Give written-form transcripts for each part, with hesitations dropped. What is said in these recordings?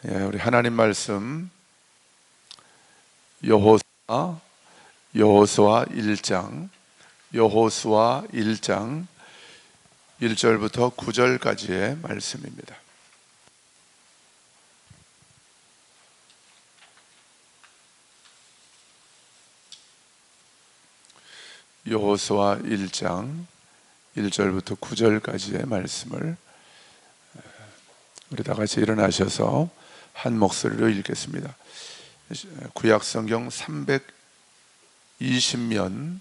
우리 하나님 말씀 여호수아 1장 1절부터 9절까지의 말씀입니다. 여호수아 1장 1절부터 9절까지의 말씀을 우리 다 같이 일어나셔서 한 목소리로 읽겠습니다. 구약 성경 320면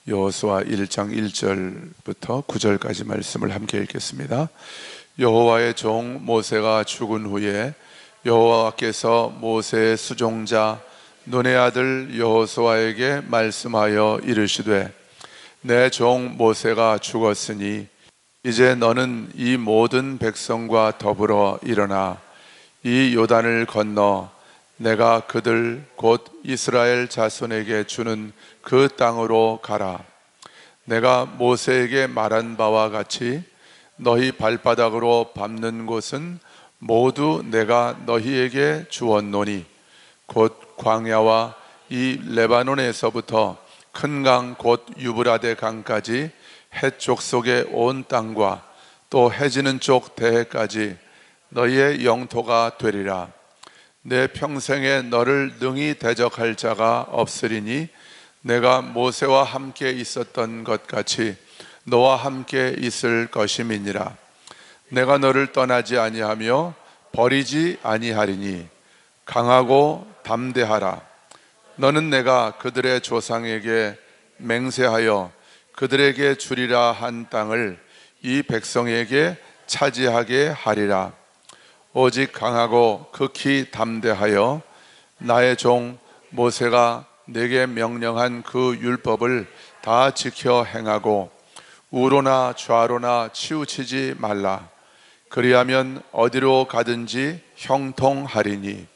여호수아 1장 1절부터 9절까지 말씀을 함께 읽겠습니다. 여호와의 종 모세가 죽은 후에 여호와께서 모세의 수종자 눈의 아들 여호수아에게 말씀하여 이르시되 내 종 모세가 죽었으니 이제 너는 이 모든 백성과 더불어 일어나 이 요단을 건너 내가 그들 곧 이스라엘 자손에게 주는 그 땅으로 가라. 내가 모세에게 말한 바와 같이 너희 발바닥으로 밟는 곳은 모두 내가 너희에게 주었노니 곧 광야와 이 레바논에서부터 큰 강 곧 유브라데 강까지 해쪽 속의 온 땅과 또 해지는 쪽 대해까지 너희의 영토가 되리라. 내 평생에 너를 능히 대적할 자가 없으리니 내가 모세와 함께 있었던 것 같이 너와 함께 있을 것임이니라. 내가 너를 떠나지 아니하며 버리지 아니하리니 강하고 담대하라. 너는 내가 그들의 조상에게 맹세하여 그들에게 주리라 한 땅을 이 백성에게 차지하게 하리라. 오직 강하고 극히 담대하여 나의 종 모세가 내게 명령한 그 율법을 다 지켜 행하고 우로나 좌로나 치우치지 말라. 그리하면 어디로 가든지 형통하리니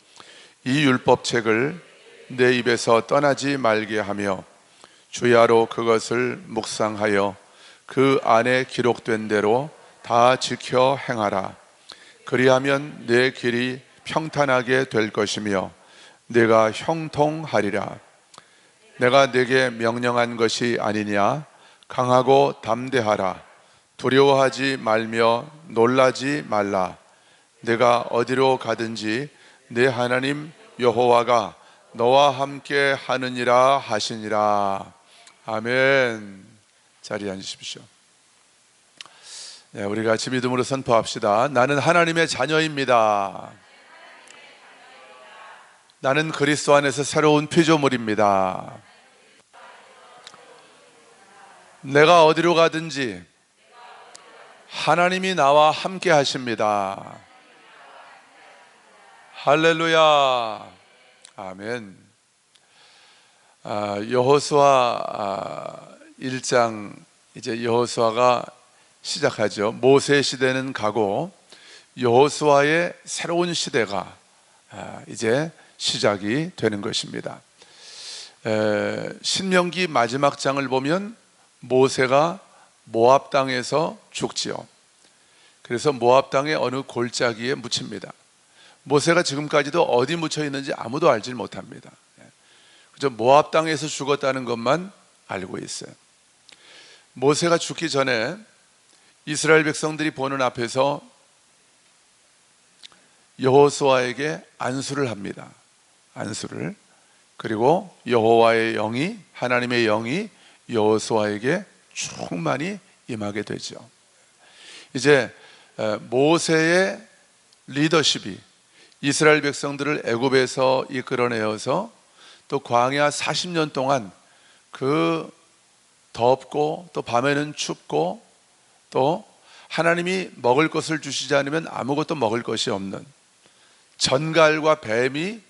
이 율법책을 내 입에서 떠나지 말게 하며 주야로 그것을 묵상하여 그 안에 기록된 대로 다 지켜 행하라. 그리하면 내 길이 평탄하게 될 것이며 내가 형통하리라. 내가 내게 명령한 것이 아니냐. 강하고 담대하라. 두려워하지 말며 놀라지 말라. 내가 어디로 가든지 내 하나님 여호와가 너와 함께 하느니라 하시니라. 아멘. 자리에 앉으십시오. 우리 같이 믿음으로 선포합시다. 나는 하나님의 자녀입니다. 나는 그리스도 안에서 새로운 피조물입니다. 내가 어디로 가든지 하나님이 나와 함께 하십니다. 할렐루야. 아멘. 여호수아 1장 이제 여호수아가 시작하죠. 모세 시대는 가고 여호수아의 새로운 시대가 이제 시작이 되는 것입니다. 신명기 마지막 장을 보면 모세가 모압 땅에서 죽지요. 그래서 모압 땅의 어느 골짜기에 묻힙니다. 모세가 지금까지도 어디 묻혀 있는지 아무도 알지 못합니다. 그저 모압 땅에서 죽었다는 것만 알고 있어요. 모세가 죽기 전에 이스라엘 백성들이 보는 앞에서 여호수아에게 안수를 합니다. 안수를. 그리고 여호와의 영이, 하나님의 영이 여호수아에게 충만히 임하게 되죠. 이제 모세의 리더십이 이스라엘 백성들을 애굽에서 이끌어내어서 또 광야 40년 동안 그 덥고 또 밤에는 춥고 또 하나님이 먹을 것을 주시지 않으면 아무것도 먹을 것이 없는 전갈과 뱀이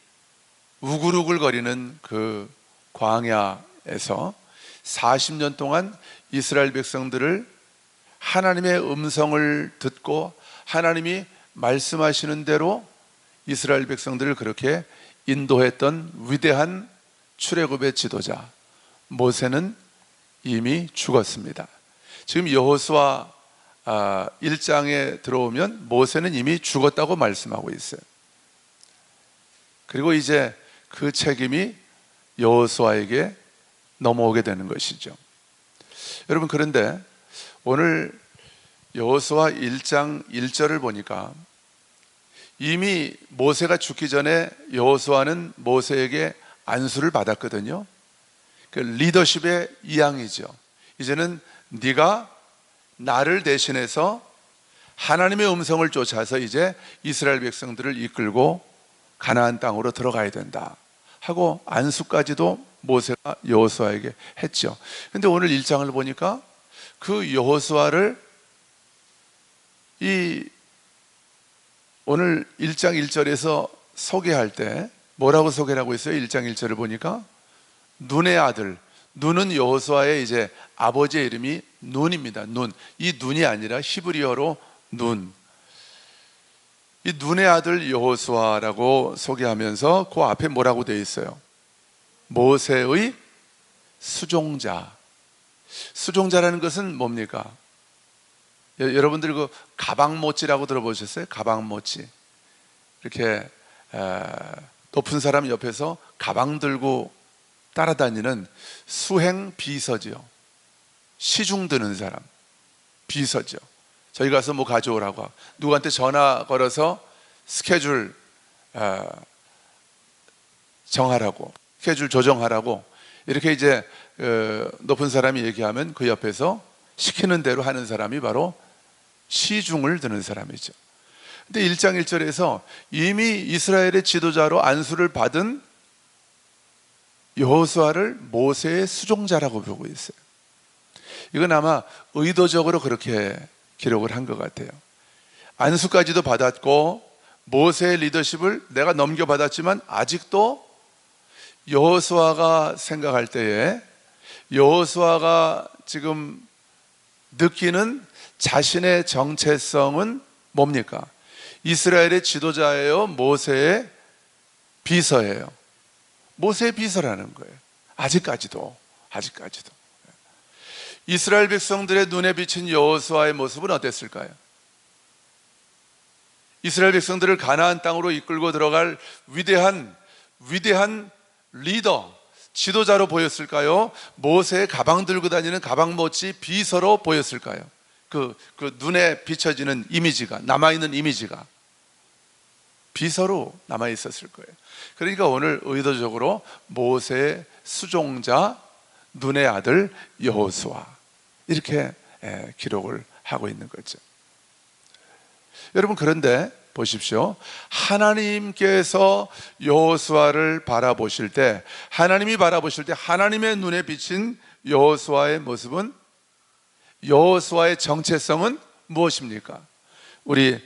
우글우글거리는 그 광야에서 40년 동안 이스라엘 백성들을 하나님의 음성을 듣고 하나님이 말씀하시는 대로 이스라엘 백성들을 그렇게 인도했던 위대한 출애굽의 지도자 모세는 이미 죽었습니다. 지금 여호수아 1장에 들어오면 모세는 이미 죽었다고 말씀하고 있어요. 그리고 이제 그 책임이 여호수아에게 넘어오게 되는 것이죠. 여러분, 그런데 오늘 여호수아 1장 1절을 보니까 이미 모세가 죽기 전에 여호수아는 모세에게 안수를 받았거든요. 그 리더십의 이양이죠. 이제는 네가 나를 대신해서 하나님의 음성을 쫓아서 이제 이스라엘 백성들을 이끌고 가나안 땅으로 들어가야 된다 하고 안수까지도 모세가 여호수아에게 했죠. 근데 오늘 1장을 보니까 그 여호수아를 오늘 1장 1절에서 소개할 때 뭐라고 소개를 하고 있어요? 1장 1절을 보니까 눈의 아들, 눈은 여호수아의 이제 아버지의 이름이 눈입니다. 눈. 이 눈이 아니라 히브리어로 눈. 이 눈의 아들 여호수아라고 소개하면서 그 앞에 뭐라고 되어 있어요? 모세의 수종자. 수종자라는 것은 뭡니까? 여러분들 그 가방모찌라고 들어보셨어요? 가방모찌. 이렇게 높은 사람 옆에서 가방 들고 따라다니는 수행 비서죠. 시중 드는 사람 비서죠. 저희 가서 뭐 가져오라고, 누구한테 전화 걸어서 스케줄 정하라고, 스케줄 조정하라고 이렇게 이제 높은 사람이 얘기하면 그 옆에서 시키는 대로 하는 사람이 바로 시중을 드는 사람이죠. 근데 1장 1절에서 이미 이스라엘의 지도자로 안수를 받은 여호수아를 모세의 수종자라고 보고 있어요. 이건 아마 의도적으로 그렇게 기록을 한 것 같아요. 안수까지도 받았고 모세의 리더십을 내가 넘겨받았지만 아직도 여호수아가 생각할 때에 여호수아가 지금 느끼는 자신의 정체성은 뭡니까? 이스라엘의 지도자예요? 모세의 비서예요? 모세의 비서라는 거예요. 아직까지도. 이스라엘 백성들의 눈에 비친 여호수아의 모습은 어땠을까요? 이스라엘 백성들을 가나안 땅으로 이끌고 들어갈 위대한 리더, 지도자로 보였을까요? 모세의 가방 들고 다니는 가방모찌 비서로 보였을까요? 그 눈에 비춰지는 이미지가, 남아있는 이미지가 비서로 남아있었을 거예요. 그러니까 오늘 의도적으로 모세의 수종자, 눈의 아들 여호수아 이렇게 기록을 하고 있는 거죠. 여러분, 그런데 보십시오. 하나님께서 여호수아를 바라보실 때, 하나님이 바라보실 때 하나님의 눈에 비친 여호수아의 모습은, 여호수아의 정체성은 무엇입니까? 우리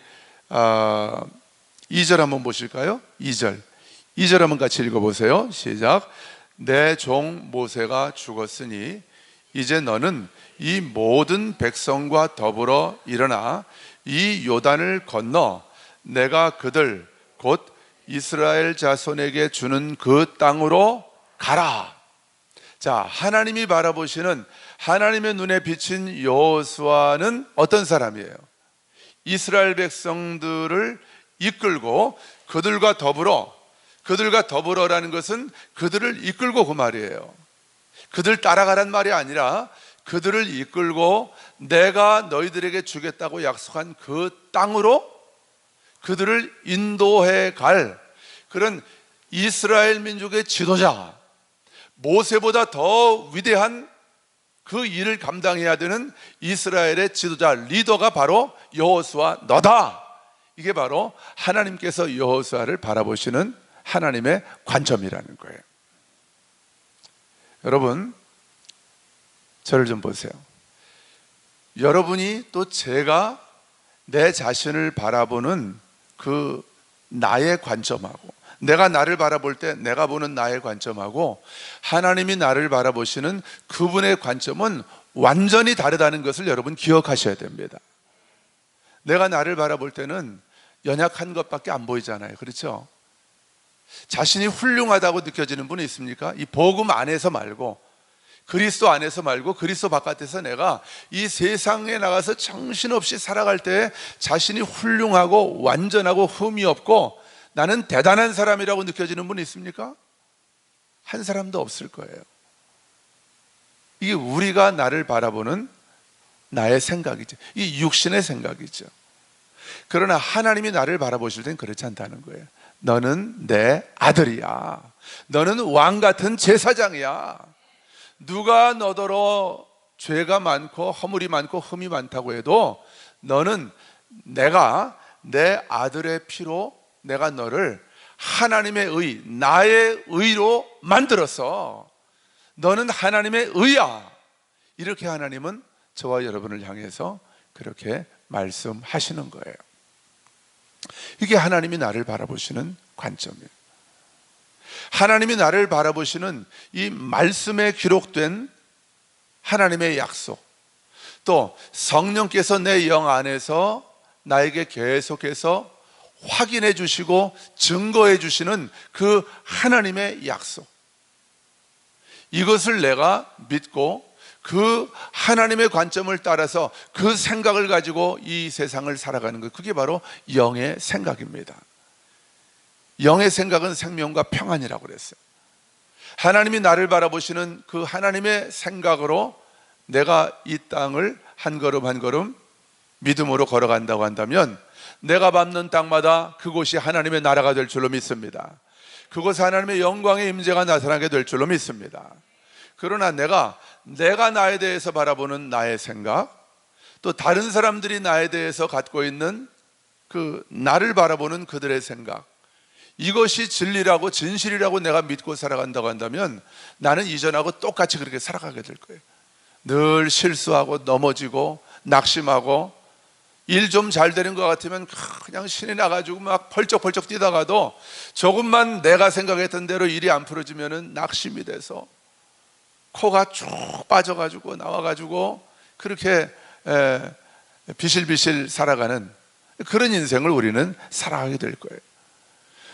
2절 한번 보실까요? 2절 한번 같이 읽어보세요. 시작. 내 종 모세가 죽었으니 이제 너는 이 모든 백성과 더불어 일어나 이 요단을 건너 내가 그들 곧 이스라엘 자손에게 주는 그 땅으로 가라. 자, 하나님이 바라보시는 하나님의 눈에 비친 여호수아는 어떤 사람이에요? 이스라엘 백성들을 이끌고 그들과 더불어라는 것은 그들을 이끌고 그 말이에요. 그들 따라가란 말이 아니라 그들을 이끌고 내가 너희들에게 주겠다고 약속한 그 땅으로 그들을 인도해 갈 그런 이스라엘 민족의 지도자, 모세보다 더 위대한 그 일을 감당해야 되는 이스라엘의 지도자, 리더가 바로 여호수아 너다. 이게 바로 하나님께서 여호수아를 바라보시는 하나님의 관점이라는 거예요. 여러분, 저를 좀 보세요. 여러분이 또 제가 내 자신을 바라보는 그 나의 관점하고, 내가 나를 바라볼 때 내가 보는 나의 관점하고 하나님이 나를 바라보시는 그분의 관점은 완전히 다르다는 것을 여러분 기억하셔야 됩니다. 내가 나를 바라볼 때는 연약한 것밖에 안 보이잖아요. 그렇죠? 자신이 훌륭하다고 느껴지는 분이 있습니까? 이 복음 안에서 말고 그리스도 안에서 말고 그리스도 바깥에서 내가 이 세상에 나가서 정신없이 살아갈 때 자신이 훌륭하고 완전하고 흠이 없고 나는 대단한 사람이라고 느껴지는 분 있습니까? 한 사람도 없을 거예요. 이게 우리가 나를 바라보는 나의 생각이죠. 이 육신의 생각이죠. 그러나 하나님이 나를 바라보실 땐 그렇지 않다는 거예요. 너는 내 아들이야. 너는 왕 같은 제사장이야. 누가 너더러 죄가 많고 허물이 많고 흠이 많다고 해도 너는 내가 내 아들의 피로 내가 너를 하나님의 의, 나의 의로 만들었어. 너는 하나님의 의야. 이렇게 하나님은 저와 여러분을 향해서 그렇게 말씀하시는 거예요. 이게 하나님이 나를 바라보시는 관점이에요. 하나님이 나를 바라보시는 이 말씀에 기록된 하나님의 약속, 또 성령께서 내 영 안에서 나에게 계속해서 확인해 주시고 증거해 주시는 그 하나님의 약속, 이것을 내가 믿고 그 하나님의 관점을 따라서 그 생각을 가지고 이 세상을 살아가는 것, 그게 바로 영의 생각입니다. 영의 생각은 생명과 평안이라고 그랬어요. 하나님이 나를 바라보시는 그 하나님의 생각으로 내가 이 땅을 한 걸음 한 걸음 믿음으로 걸어간다고 한다면 내가 밟는 땅마다 그곳이 하나님의 나라가 될 줄로 믿습니다. 그곳에 하나님의 영광의 임재가 나타나게 될 줄로 믿습니다. 그러나 내가 나에 대해서 바라보는 나의 생각, 또 다른 사람들이 나에 대해서 갖고 있는 그 나를 바라보는 그들의 생각, 이것이 진리라고 진실이라고 내가 믿고 살아간다고 한다면 나는 이전하고 똑같이 그렇게 살아가게 될 거예요. 늘 실수하고 넘어지고 낙심하고 일 좀 잘 되는 것 같으면 그냥 신이 나가지고 막 펄쩍펄쩍 뛰다가도 조금만 내가 생각했던 대로 일이 안 풀어지면 낙심이 돼서 코가 쭉 빠져가지고 나와가지고 그렇게 비실비실 살아가는 그런 인생을 우리는 살아가게 될 거예요.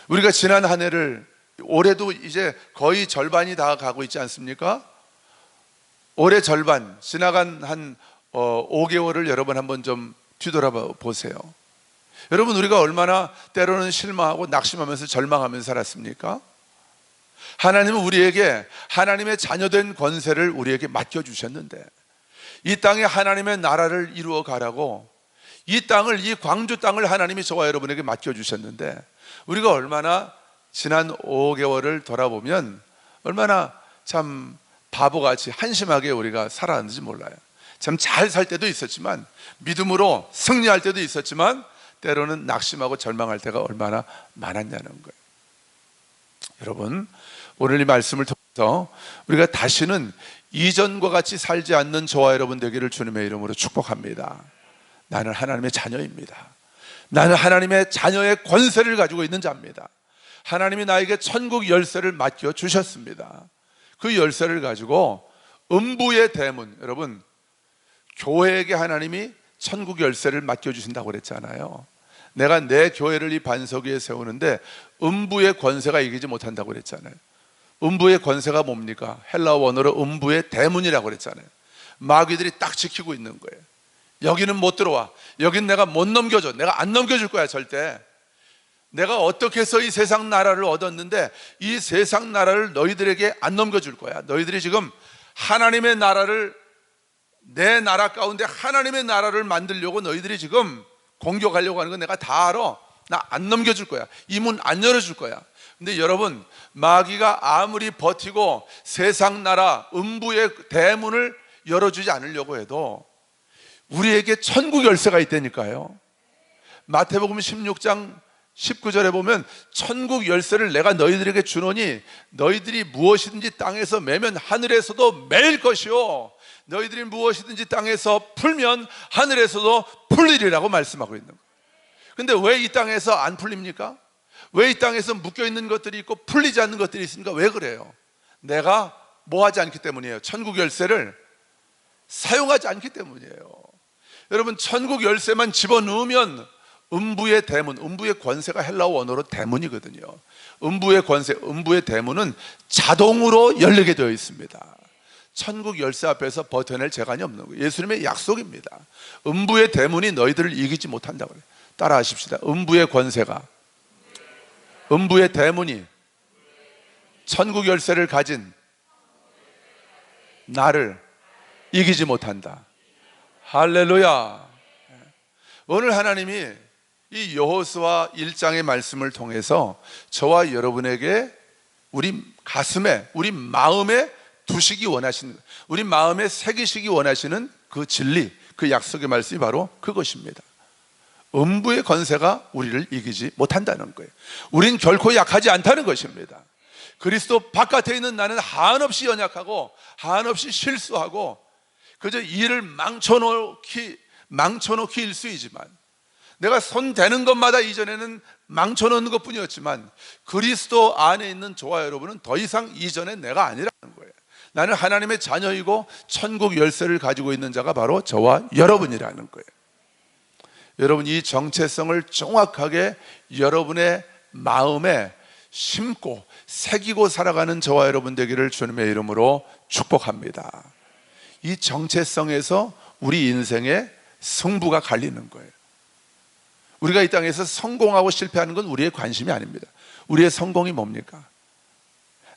우리가 지난 한 해를, 올해도 이제 거의 절반이 다 가고 있지 않습니까? 올해 절반, 지나간 한 5개월을 여러분 한번 좀 뒤돌아보세요. 여러분, 우리가 얼마나 때로는 실망하고 낙심하면서 절망하면서 살았습니까? 하나님은 우리에게 하나님의 자녀된 권세를 우리에게 맡겨주셨는데, 이 땅에 하나님의 나라를 이루어 가라고 이 땅을, 이 광주 땅을 하나님이 저와 여러분에게 맡겨주셨는데, 우리가 얼마나 지난 5개월을 돌아보면 얼마나 참 바보같이 한심하게 우리가 살아왔는지 몰라요. 참 잘 살 때도 있었지만, 믿음으로 승리할 때도 있었지만, 때로는 낙심하고 절망할 때가 얼마나 많았냐는 거예요. 여러분, 오늘 이 말씀을 통해서 우리가 다시는 이전과 같이 살지 않는 저와 여러분 되기를 주님의 이름으로 축복합니다. 나는 하나님의 자녀입니다. 나는 하나님의 자녀의 권세를 가지고 있는 자입니다. 하나님이 나에게 천국 열쇠를 맡겨주셨습니다. 그 열쇠를 가지고 음부의 대문, 여러분, 교회에게 하나님이 천국 열쇠를 맡겨주신다고 그랬잖아요. 내가 내 교회를 이 반석 위에 세우는데 음부의 권세가 이기지 못한다고 그랬잖아요. 음부의 권세가 뭡니까? 헬라어 원어로 음부의 대문이라고 그랬잖아요. 마귀들이 딱 지키고 있는 거예요. 여기는 못 들어와. 여긴 내가 못 넘겨줘. 내가 안 넘겨줄 거야, 절대. 내가 어떻게 해서 이 세상 나라를 얻었는데 이 세상 나라를 너희들에게 안 넘겨줄 거야. 너희들이 지금 하나님의 나라를, 내 나라 가운데 하나님의 나라를 만들려고 너희들이 지금 공격하려고 하는 건 내가 다 알아. 나 안 넘겨줄 거야. 이 문 안 열어줄 거야. 근데 여러분, 마귀가 아무리 버티고 세상 나라 음부의 대문을 열어주지 않으려고 해도 우리에게 천국 열쇠가 있다니까요. 마태복음 16장 19절에 보면 천국 열쇠를 내가 너희들에게 주노니 너희들이 무엇이든지 땅에서 매면 하늘에서도 매일 것이요, 너희들이 무엇이든지 땅에서 풀면 하늘에서도 풀리리라고 말씀하고 있는 거예요. 근데 왜 이 땅에서 안 풀립니까? 왜 이 땅에서 묶여있는 것들이 있고 풀리지 않는 것들이 있습니까? 왜 그래요? 내가 뭐 하지 않기 때문이에요. 천국 열쇠를 사용하지 않기 때문이에요. 여러분, 천국 열쇠만 집어넣으면 음부의 대문, 음부의 권세가 헬라어 원어로 대문이거든요. 음부의 권세, 음부의 대문은 자동으로 열리게 되어 있습니다. 천국 열쇠 앞에서 버텨낼 재간이 없는 거예요. 예수님의 약속입니다. 음부의 대문이 너희들을 이기지 못한다고 그래요. 따라 하십시다. 음부의 권세가, 음부의 대문이 천국 열쇠를 가진 나를 이기지 못한다. 할렐루야. 오늘 하나님이 이 여호수아 1장의 말씀을 통해서 저와 여러분에게 우리 가슴에, 우리 마음에 두시기 원하시는, 우리 마음에 새기시기 원하시는 그 진리, 그 약속의 말씀이 바로 그것입니다. 음부의 권세가 우리를 이기지 못한다는 거예요. 우린 결코 약하지 않다는 것입니다. 그리스도 바깥에 있는 나는 한없이 연약하고 한없이 실수하고 그저 일을 망쳐놓기 일쑤이지만, 내가 손 대는 것마다 이전에는 망쳐놓는 것뿐이었지만, 그리스도 안에 있는 저와 여러분은 더 이상 이전의 내가 아니라는 거예요. 나는 하나님의 자녀이고 천국 열쇠를 가지고 있는 자가 바로 저와 여러분이라는 거예요. 여러분, 이 정체성을 정확하게 여러분의 마음에 심고 새기고 살아가는 저와 여러분 되기를 주님의 이름으로 축복합니다. 이 정체성에서 우리 인생의 승부가 갈리는 거예요. 우리가 이 땅에서 성공하고 실패하는 건 우리의 관심이 아닙니다. 우리의 성공이 뭡니까?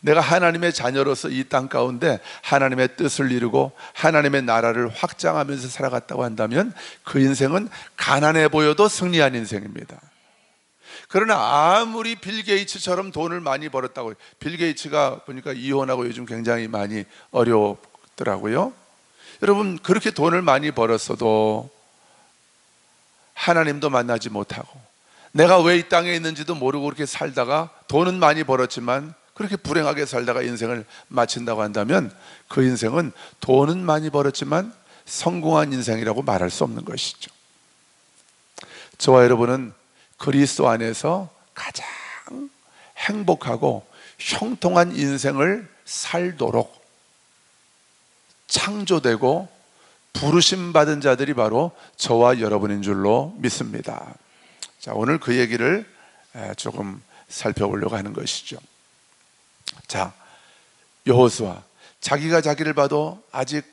내가 하나님의 자녀로서 이 땅 가운데 하나님의 뜻을 이루고 하나님의 나라를 확장하면서 살아갔다고 한다면 그 인생은 가난해 보여도 승리한 인생입니다. 그러나 아무리 빌 게이츠처럼 돈을 많이 벌었다고, 빌 게이츠가 보니까 이혼하고 요즘 굉장히 많이 어렵더라고요. 여러분, 그렇게 돈을 많이 벌었어도 하나님도 만나지 못하고 내가 왜 이 땅에 있는지도 모르고 그렇게 살다가 돈은 많이 벌었지만 그렇게 불행하게 살다가 인생을 마친다고 한다면 그 인생은 돈은 많이 벌었지만 성공한 인생이라고 말할 수 없는 것이죠. 저와 여러분은 그리스도 안에서 가장 행복하고 형통한 인생을 살도록 창조되고 부르심 받은 자들이 바로 저와 여러분인 줄로 믿습니다. 자, 오늘 그 얘기를 조금 살펴보려고 하는 것이죠. 자, 여호수아, 자기가 자기를 봐도 아직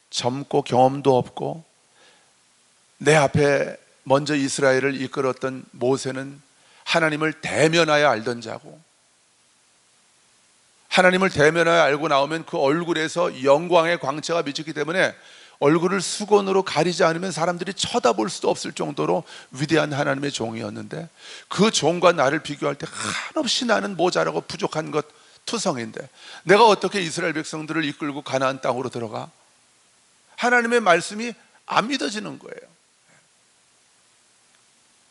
젊고 경험도 없고, 내 앞에 먼저 이스라엘을 이끌었던 모세는 하나님을 대면하여 알던 자고, 하나님을 대면하여 알고 나오면 그 얼굴에서 영광의 광채가 비치기 때문에 얼굴을 수건으로 가리지 않으면 사람들이 쳐다볼 수도 없을 정도로 위대한 하나님의 종이었는데, 그 종과 나를 비교할 때 한없이 나는 모자라고 부족한 것 투성인데 내가 어떻게 이스라엘 백성들을 이끌고 가나안 땅으로 들어가? 하나님의 말씀이 안 믿어지는 거예요.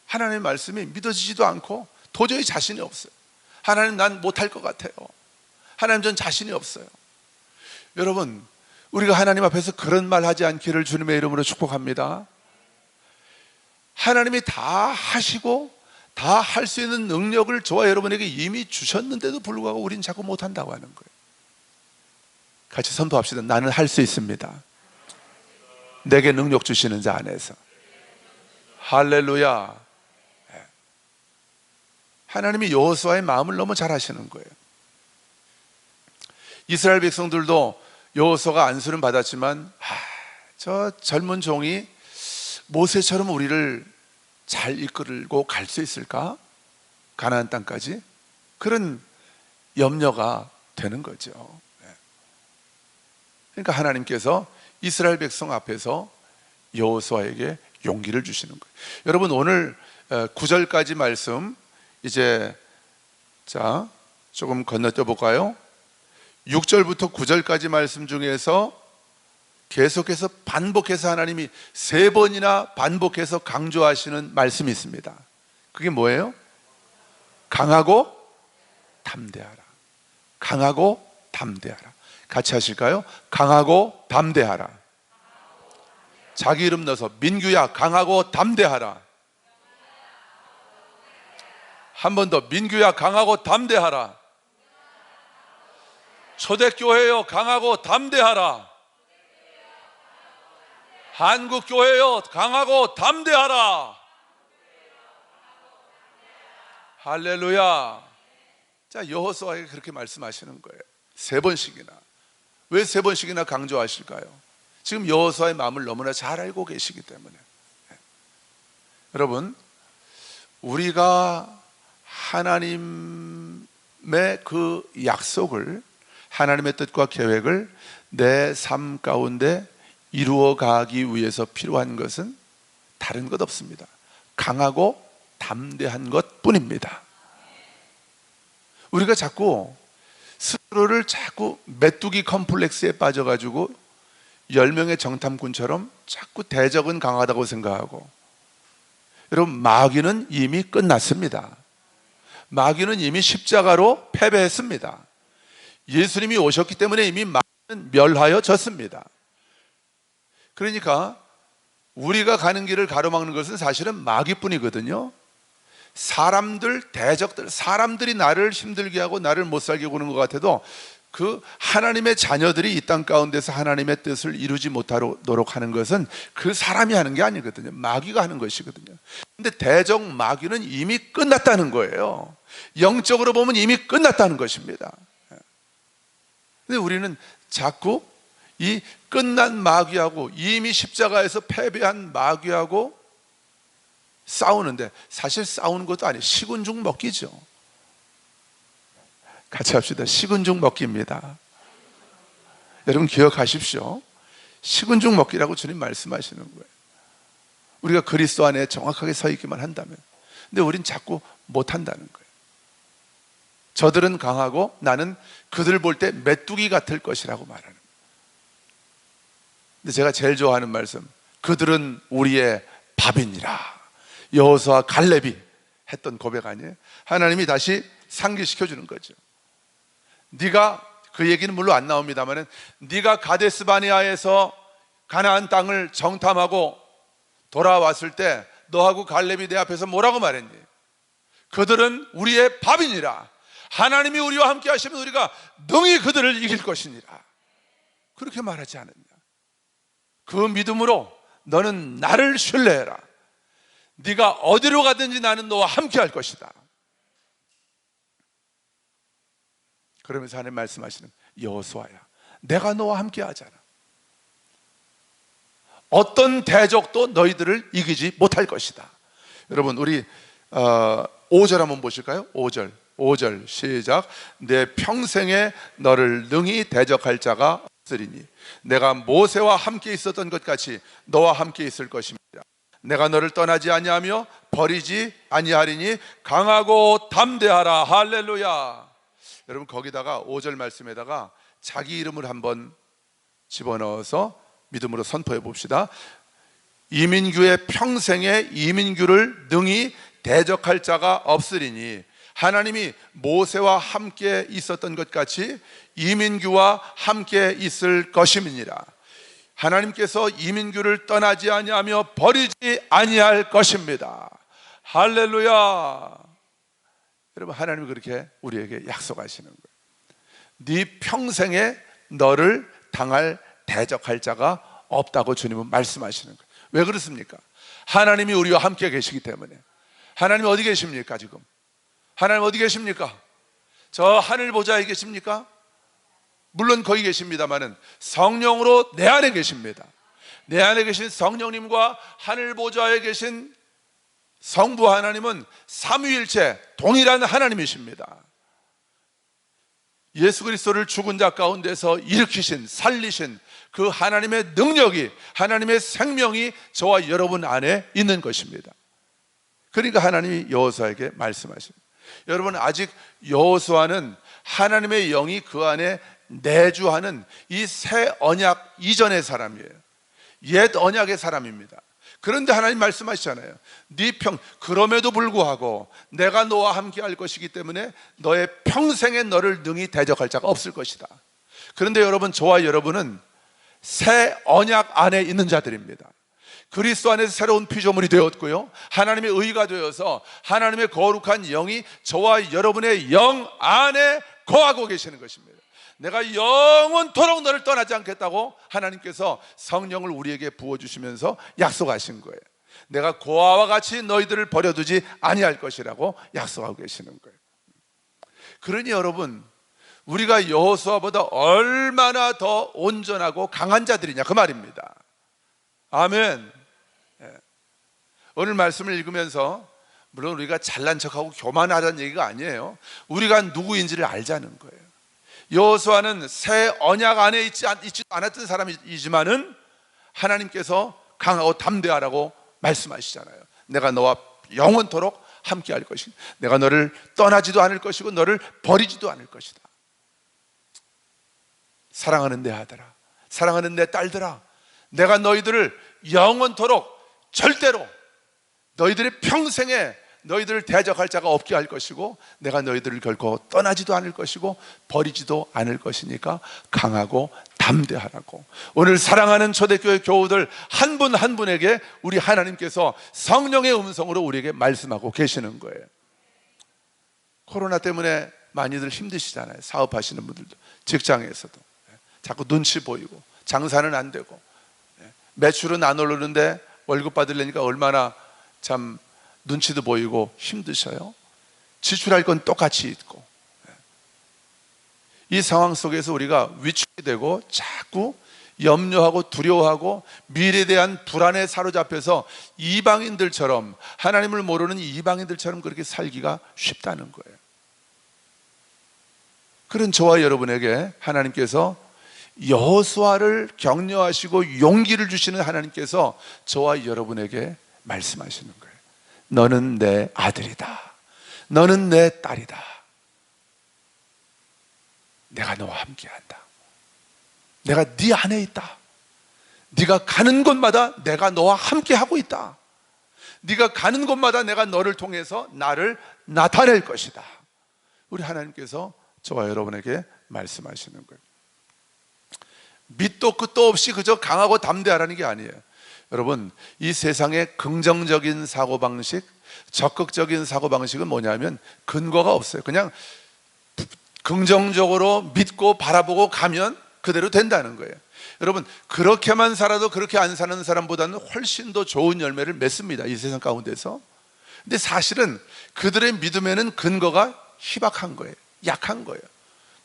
하나님의 말씀이 믿어지지도 않고 도저히 자신이 없어요. 하나님, 난 못할 것 같아요. 하나님, 전 자신이 없어요. 여러분, 우리가 하나님 앞에서 그런 말 하지 않기를 주님의 이름으로 축복합니다. 하나님이 다 하시고 다 할 수 있는 능력을 저와 여러분에게 이미 주셨는데도 불구하고 우린 자꾸 못한다고 하는 거예요. 같이 선포합시다. 나는 할 수 있습니다. 내게 능력 주시는 자 안에서. 할렐루야. 하나님이 여호수아의 마음을 너무 잘 아시는 거예요. 이스라엘 백성들도 여호수아가 안수는 받았지만 저 젊은 종이 모세처럼 우리를 잘 이끌고 갈 수 있을까? 가나안 땅까지? 그런 염려가 되는 거죠. 그러니까 하나님께서 이스라엘 백성 앞에서 여호수아에게 용기를 주시는 거예요. 여러분, 오늘 9절까지 말씀 이제 조금 건너뛰어 볼까요? 6절부터 9절까지 말씀 중에서 계속해서 반복해서 하나님이 3번이나 반복해서 강조하시는 말씀이 있습니다. 그게 뭐예요? 강하고 담대하라. 강하고 담대하라. 같이 하실까요? 강하고 담대하라. 자기 이름 넣어서, 민규야 강하고 담대하라. 한 번 더, 민규야 강하고 담대하라. 초대교회여 강하고 담대하라. 한국교회여 강하고 담대하라. 할렐루야. 자, 여호수아에게 그렇게 말씀하시는 거예요. 3번씩이나. 왜 세 번씩이나 강조하실까요? 지금 여호수아의 마음을 너무나 잘 알고 계시기 때문에. 여러분, 우리가 하나님의 그 약속을, 하나님의 뜻과 계획을 내 삶 가운데 이루어 가기 위해서 필요한 것은 다른 것 없습니다. 강하고 담대한 것 뿐입니다. 우리가 자꾸 스스로를 자꾸 메뚜기 컴플렉스에 빠져가지고 10명의 정탐꾼처럼 자꾸 대적은 강하다고 생각하고, 여러분, 마귀는 이미 끝났습니다. 마귀는 이미 십자가로 패배했습니다. 예수님이 오셨기 때문에 이미 마귀는 멸하여졌습니다. 그러니까 우리가 가는 길을 가로막는 것은 사실은 마귀뿐이거든요. 사람들, 대적들, 사람들이 나를 힘들게 하고 나를 못 살게 구는 것 같아도 그 하나님의 자녀들이 이 땅 가운데서 하나님의 뜻을 이루지 못하도록 하는 것은 그 사람이 하는 게 아니거든요. 마귀가 하는 것이거든요. 근데 대적 마귀는 이미 끝났다는 거예요. 영적으로 보면 이미 끝났다는 것입니다. 근데 우리는 자꾸 이 끝난 마귀하고, 이미 십자가에서 패배한 마귀하고 싸우는데, 사실 싸우는 것도 아니에요. 식은 죽 먹기죠. 같이 합시다. 식은 죽 먹기입니다. 여러분 기억하십시오. 식은 죽 먹기라고 주님 말씀하시는 거예요. 우리가 그리스도 안에 정확하게 서 있기만 한다면. 근데 우린 자꾸 못한다는 거예요. 저들은 강하고 나는 그들 볼 때 메뚜기 같을 것이라고 말하는 거예요. 근데 제가 제일 좋아하는 말씀, 그들은 우리의 밥이니라. 여호수아 갈렙이 했던 고백 아니에요? 하나님이 다시 상기시켜 주는 거죠. 네가, 그 얘기는 물론 안 나옵니다만, 네가 가데스 바네아에서 가나안 땅을 정탐하고 돌아왔을 때 너하고 갈렙이 내 앞에서 뭐라고 말했니? 그들은 우리의 밥이니라. 하나님이 우리와 함께 하시면 우리가 능히 그들을 이길 것이니라. 그렇게 말하지 않았냐? 그 믿음으로 너는 나를 신뢰해라. 네가 어디로 가든지 나는 너와 함께 할 것이다. 그러면서 하나님 말씀하시는, 여호수아야, 내가 너와 함께 하잖아. 어떤 대적도 너희들을 이기지 못할 것이다. 여러분, 우리 5절 한번 보실까요? 5절 시작. 내 평생에 너를 능히 대적할 자가 없으리니 내가 모세와 함께 있었던 것 같이 너와 함께 있을 것입니다. 내가 너를 떠나지 아니하며 버리지 아니하리니 강하고 담대하라. 할렐루야. 여러분, 거기다가 5절 말씀에다가 자기 이름을 한번 집어넣어서 믿음으로 선포해 봅시다. 이민규의 평생에 이민규를 능히 대적할 자가 없으리니 하나님이 모세와 함께 있었던 것 같이 이민규와 함께 있을 것임이니라. 하나님께서 이민규를 떠나지 아니하며 버리지 아니할 것입니다. 할렐루야. 여러분, 하나님이 그렇게 우리에게 약속하시는 거예요. 네 평생에 너를 당할 대적할 자가 없다고 주님은 말씀하시는 거예요. 왜 그렇습니까? 하나님이 우리와 함께 계시기 때문에. 하나님 어디 계십니까? 지금 하나님 어디 계십니까? 저 하늘 보좌에 계십니까? 물론 거기 계십니다만은 성령으로 내 안에 계십니다. 내 안에 계신 성령님과 하늘 보좌에 계신 성부 하나님은 삼위일체 동일한 하나님이십니다. 예수 그리스도를 죽은 자 가운데서 일으키신, 살리신 그 하나님의 능력이, 하나님의 생명이 저와 여러분 안에 있는 것입니다. 그러니까 하나님이 여호수아에게 말씀하십니다. 여러분, 아직 여호수아는 하나님의 영이 그 안에 내주하는 이 새 언약 이전의 사람이에요. 옛 언약의 사람입니다. 그런데 하나님 말씀하시잖아요. 그럼에도 불구하고 내가 너와 함께 할 것이기 때문에 너의 평생에 너를 능히 대적할 자가 없을 것이다. 그런데 여러분, 저와 여러분은 새 언약 안에 있는 자들입니다. 그리스도 안에서 새로운 피조물이 되었고요, 하나님의 의가 되어서 하나님의 거룩한 영이 저와 여러분의 영 안에 거하고 계시는 것입니다. 내가 영원토록 너를 떠나지 않겠다고 하나님께서 성령을 우리에게 부어주시면서 약속하신 거예요. 내가 고아와 같이 너희들을 버려두지 아니할 것이라고 약속하고 계시는 거예요. 그러니 여러분, 우리가 여호수아보다 얼마나 더 온전하고 강한 자들이냐 그 말입니다. 아멘. 오늘 말씀을 읽으면서 물론 우리가 잘난 척하고 교만하다는 얘기가 아니에요. 우리가 누구인지를 알자는 거예요. 여호수아는 새 언약 안에 있지 않았던 사람이지만은 하나님께서 강하고 담대하라고 말씀하시잖아요. 내가 너와 영원토록 함께 할 것이고 내가 너를 떠나지도 않을 것이고 너를 버리지도 않을 것이다. 사랑하는 내 아들아, 사랑하는 내 딸들아, 내가 너희들을 영원토록 절대로 너희들의 평생에 너희들을 대적할 자가 없게 할 것이고 내가 너희들을 결코 떠나지도 않을 것이고 버리지도 않을 것이니까 강하고 담대하라고. 오늘 사랑하는 초대교회 교우들 한 분 한 분에게 우리 하나님께서 성령의 음성으로 우리에게 말씀하고 계시는 거예요. 코로나 때문에 많이들 힘드시잖아요. 사업하시는 분들도, 직장에서도 자꾸 눈치 보이고 장사는 안 되고 매출은 안 오르는데 월급 받으려니까 얼마나 참 눈치도 보이고 힘드셔요. 지출할 건 똑같이 있고. 이 상황 속에서 우리가 위축이 되고 자꾸 염려하고 두려워하고 미래에 대한 불안에 사로잡혀서 이방인들처럼, 하나님을 모르는 이방인들처럼 그렇게 살기가 쉽다는 거예요. 그런 저와 여러분에게 하나님께서 여호수아를 격려하시고 용기를 주시는 하나님께서 저와 여러분에게 말씀하시는 거예요. 너는 내 아들이다. 너는 내 딸이다. 내가 너와 함께한다. 내가 네 안에 있다. 네가 가는 곳마다 내가 너와 함께하고 있다. 네가 가는 곳마다 내가 너를 통해서 나를 나타낼 것이다. 우리 하나님께서 저와 여러분에게 말씀하시는 거예요. 밑도 끝도 없이 그저 강하고 담대하라는 게 아니에요. 여러분, 이 세상의 긍정적인 사고방식, 적극적인 사고방식은 뭐냐면 근거가 없어요. 그냥 긍정적으로 믿고 바라보고 가면 그대로 된다는 거예요. 여러분, 그렇게만 살아도 그렇게 안 사는 사람보다는 훨씬 더 좋은 열매를 맺습니다, 이 세상 가운데서. 근데 사실은 그들의 믿음에는 근거가 희박한 거예요. 약한 거예요.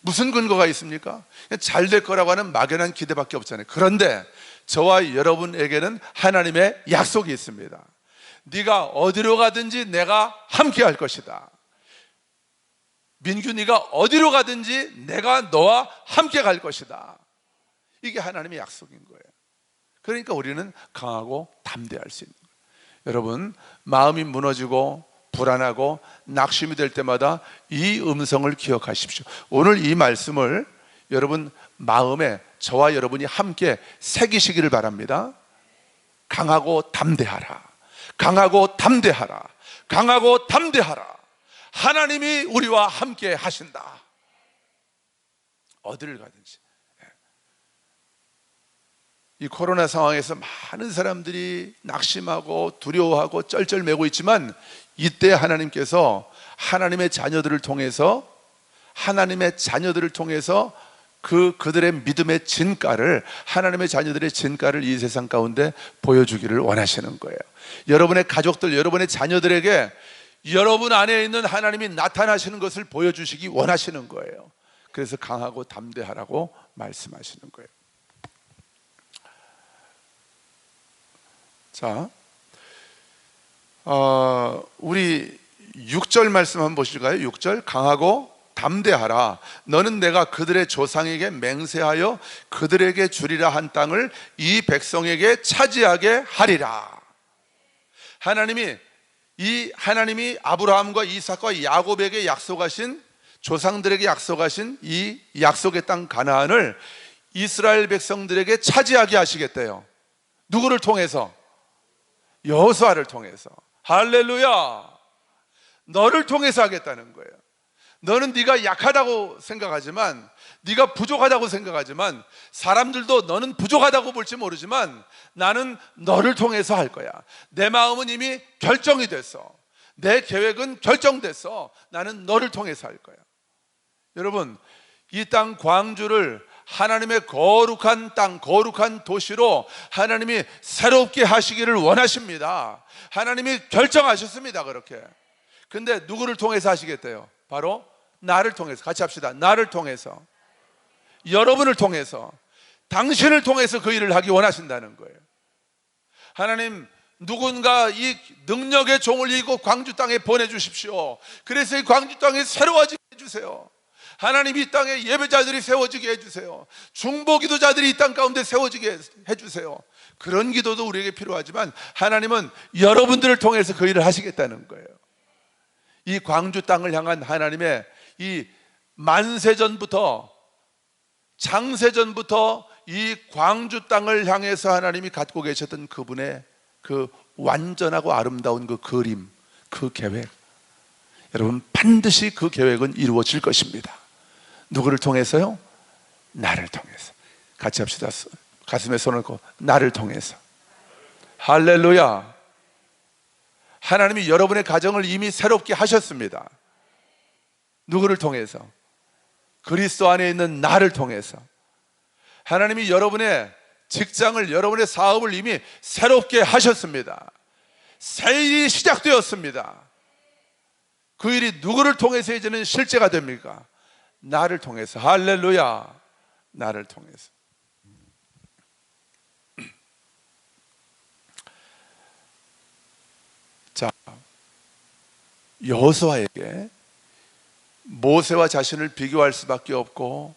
무슨 근거가 있습니까? 잘 될 거라고 하는 막연한 기대밖에 없잖아요. 그런데 저와 여러분에게는 하나님의 약속이 있습니다. 네가 어디로 가든지 내가 함께 할 것이다. 민규, 네가 어디로 가든지 내가 너와 함께 갈 것이다. 이게 하나님의 약속인 거예요. 그러니까 우리는 강하고 담대할 수 있는 거예요. 여러분, 마음이 무너지고 불안하고 낙심이 될 때마다 이 음성을 기억하십시오. 오늘 이 말씀을 여러분 마음에 저와 여러분이 함께 새기시기를 바랍니다. 강하고 담대하라. 강하고 담대하라. 강하고 담대하라. 하나님이 우리와 함께 하신다. 어디를 가든지. 이 코로나 상황에서 많은 사람들이 낙심하고 두려워하고 쩔쩔매고 있지만 이때 하나님께서 하나님의 자녀들을 통해서 그들의 믿음의 진가를, 하나님의 자녀들의 진가를 이 세상 가운데 보여주기를 원하시는 거예요. 여러분의 가족들, 여러분의 자녀들에게 여러분 안에 있는 하나님이 나타나시는 것을 보여주시기 원하시는 거예요. 그래서 강하고 담대하라고 말씀하시는 거예요. 자, 우리 6절 말씀 한번 보실까요? 6절, 강하고 담대하라. 너는 내가 그들의 조상에게 맹세하여 그들에게 주리라 한 땅을 이 백성에게 차지하게 하리라. 하나님이 아브라함과 이삭과 야곱에게 약속하신, 조상들에게 약속하신 이 약속의 땅 가나안을 이스라엘 백성들에게 차지하게 하시겠대요. 누구를 통해서? 여호수아를 통해서. 할렐루야. 너를 통해서 하겠다는 거예요. 너는 네가 약하다고 생각하지만, 네가 부족하다고 생각하지만, 사람들도 너는 부족하다고 볼지 모르지만 나는 너를 통해서 할 거야. 내 마음은 이미 결정이 됐어. 내 계획은 결정됐어. 나는 너를 통해서 할 거야. 여러분, 이 땅 광주를 하나님의 거룩한 땅, 거룩한 도시로 하나님이 새롭게 하시기를 원하십니다. 하나님이 결정하셨습니다. 그렇게. 근데 누구를 통해서 하시겠대요? 바로 나를 통해서, 같이 합시다. 나를 통해서, 여러분을 통해서, 당신을 통해서 그 일을 하기 원하신다는 거예요. 하나님, 누군가 이 능력의 종을 이고 광주 땅에 보내주십시오. 그래서 이 광주 땅에 새로워지게 해주세요. 하나님, 이 땅에 예배자들이 세워지게 해주세요. 중보기도자들이 이 땅 가운데 세워지게 해주세요. 그런 기도도 우리에게 필요하지만 하나님은 여러분들을 통해서 그 일을 하시겠다는 거예요. 이 광주 땅을 향한 하나님의 이 만세전부터, 창세전부터 이 광주 땅을 향해서 하나님이 갖고 계셨던 그분의 그 완전하고 아름다운 그 그림, 그 계획, 여러분 반드시 그 계획은 이루어질 것입니다. 누구를 통해서요? 나를 통해서. 같이 합시다. 가슴에 손을 얹고 나를 통해서. 할렐루야. 하나님이 여러분의 가정을 이미 새롭게 하셨습니다. 누구를 통해서? 그리스도 안에 있는 나를 통해서. 하나님이 여러분의 직장을, 여러분의 사업을 이미 새롭게 하셨습니다. 새 일이 시작되었습니다. 그 일이 누구를 통해서 이제는 실제가 됩니까? 나를 통해서. 할렐루야. 나를 통해서. 자, 여호수아에게 모세와 자신을 비교할 수밖에 없고,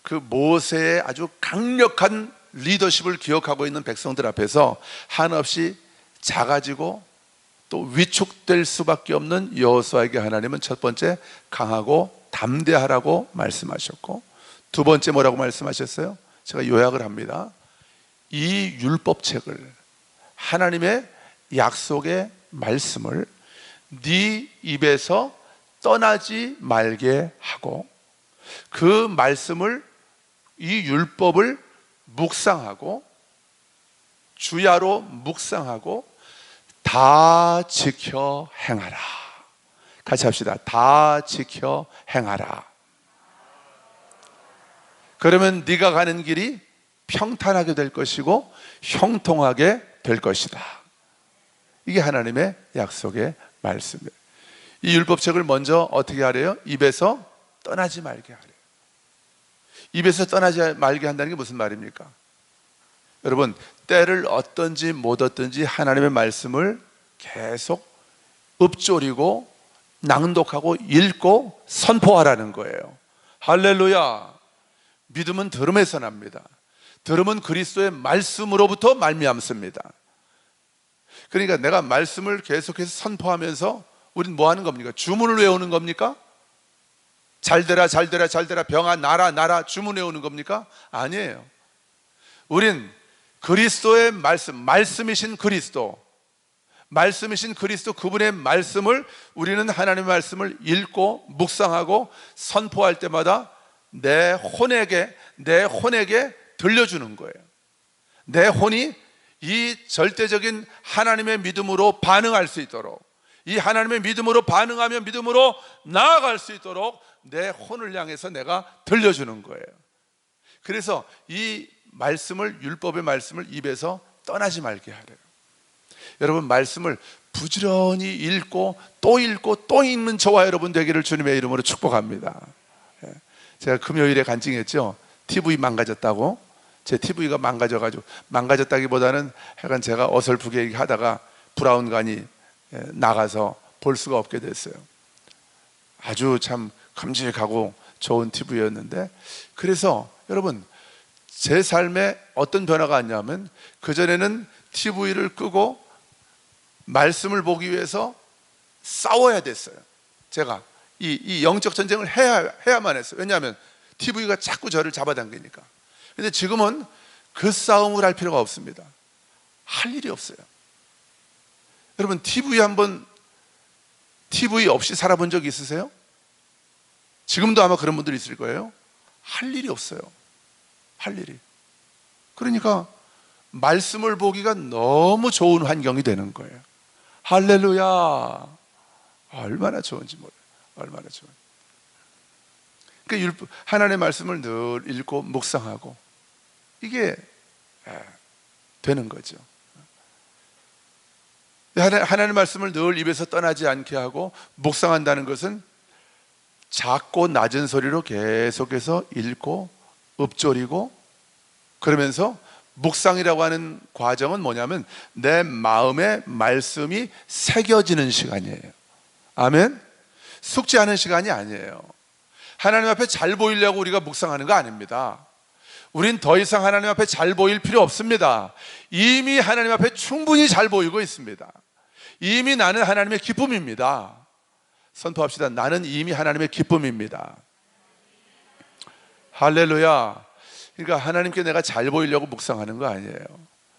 그 모세의 아주 강력한 리더십을 기억하고 있는 백성들 앞에서 한없이 작아지고 또 위축될 수밖에 없는 여호수아에게 하나님은 첫 번째 강하고 담대하라고 말씀하셨고, 두 번째 뭐라고 말씀하셨어요? 제가 요약을 합니다. 이 율법책을, 하나님의 약속의 말씀을 네 입에서 떠나지 말게 하고, 그 말씀을, 이 율법을 묵상하고, 주야로 묵상하고 다 지켜 행하라. 같이 합시다. 다 지켜 행하라. 그러면 네가 가는 길이 평탄하게 될 것이고 형통하게 될 것이다. 이게 하나님의 약속의 말씀이에요. 이 율법책을 먼저 어떻게 하래요? 입에서 떠나지 말게 하래요. 입에서 떠나지 말게 한다는 게 무슨 말입니까? 여러분, 때를 얻든지 못 얻든지 하나님의 말씀을 계속 읊조리고 낭독하고 읽고 선포하라는 거예요. 할렐루야. 믿음은 들음에서 납니다. 들음은 그리스도의 말씀으로부터 말미암습니다. 그러니까 내가 말씀을 계속해서 선포하면서 우린 뭐 하는 겁니까? 주문을 외우는 겁니까? 잘되라 잘되라 잘되라, 병아 나라 나라, 주문 외우는 겁니까? 아니에요. 우린 그리스도의 말씀, 말씀이신 그리스도, 말씀이신 그리스도, 그분의 말씀을, 우리는 하나님의 말씀을 읽고 묵상하고 선포할 때마다 내 혼에게 들려주는 거예요. 내 혼이 이 절대적인 하나님의 믿음으로 반응할 수 있도록, 이 하나님의 믿음으로 반응하며 믿음으로 나아갈 수 있도록 내 혼을 향해서 내가 들려주는 거예요. 그래서 이 말씀을, 율법의 말씀을 입에서 떠나지 말게 하래요. 여러분, 말씀을 부지런히 읽고 또 읽고 또 읽는 저와 여러분 되기를 주님의 이름으로 축복합니다. 제가 금요일에 간증했죠. TV 망가졌다고. 제 TV가 망가져가지고, 망가졌다기보다는 약간 제가 어설프게 하다가 브라운관이 나가서 볼 수가 없게 됐어요. 아주 참 큼직하고 좋은 TV였는데, 그래서 여러분, 제 삶에 어떤 변화가 왔냐면, 그전에는 TV를 끄고 말씀을 보기 위해서 싸워야 됐어요. 제가 이 영적 전쟁을 해야만 했어요. 왜냐하면 TV가 자꾸 저를 잡아당기니까. 근데 지금은 그 싸움을 할 필요가 없습니다. 할 일이 없어요. 여러분, TV 없이 살아본 적 있으세요? 지금도 아마 그런 분들이 있을 거예요. 할 일이 없어요. 할 일이. 그러니까 말씀을 보기가 너무 좋은 환경이 되는 거예요. 할렐루야. 얼마나 좋은지 몰라요. 얼마나 좋은지. 그러니까 하나님의 말씀을 늘 읽고 묵상하고, 이게 되는 거죠. 하나님의 말씀을 늘 입에서 떠나지 않게 하고 묵상한다는 것은 작고 낮은 소리로 계속해서 읽고 읊조리고 그러면서 묵상이라고 하는 과정은 뭐냐면 내 마음에 말씀이 새겨지는 시간이에요. 아멘. 숙제하는 시간이 아니에요. 하나님 앞에 잘 보이려고 우리가 묵상하는 거 아닙니다. 우린 더 이상 하나님 앞에 잘 보일 필요 없습니다. 이미 하나님 앞에 충분히 잘 보이고 있습니다. 이미 나는 하나님의 기쁨입니다. 선포합시다. 나는 이미 하나님의 기쁨입니다. 할렐루야. 그러니까 하나님께 내가 잘 보이려고 묵상하는 거 아니에요.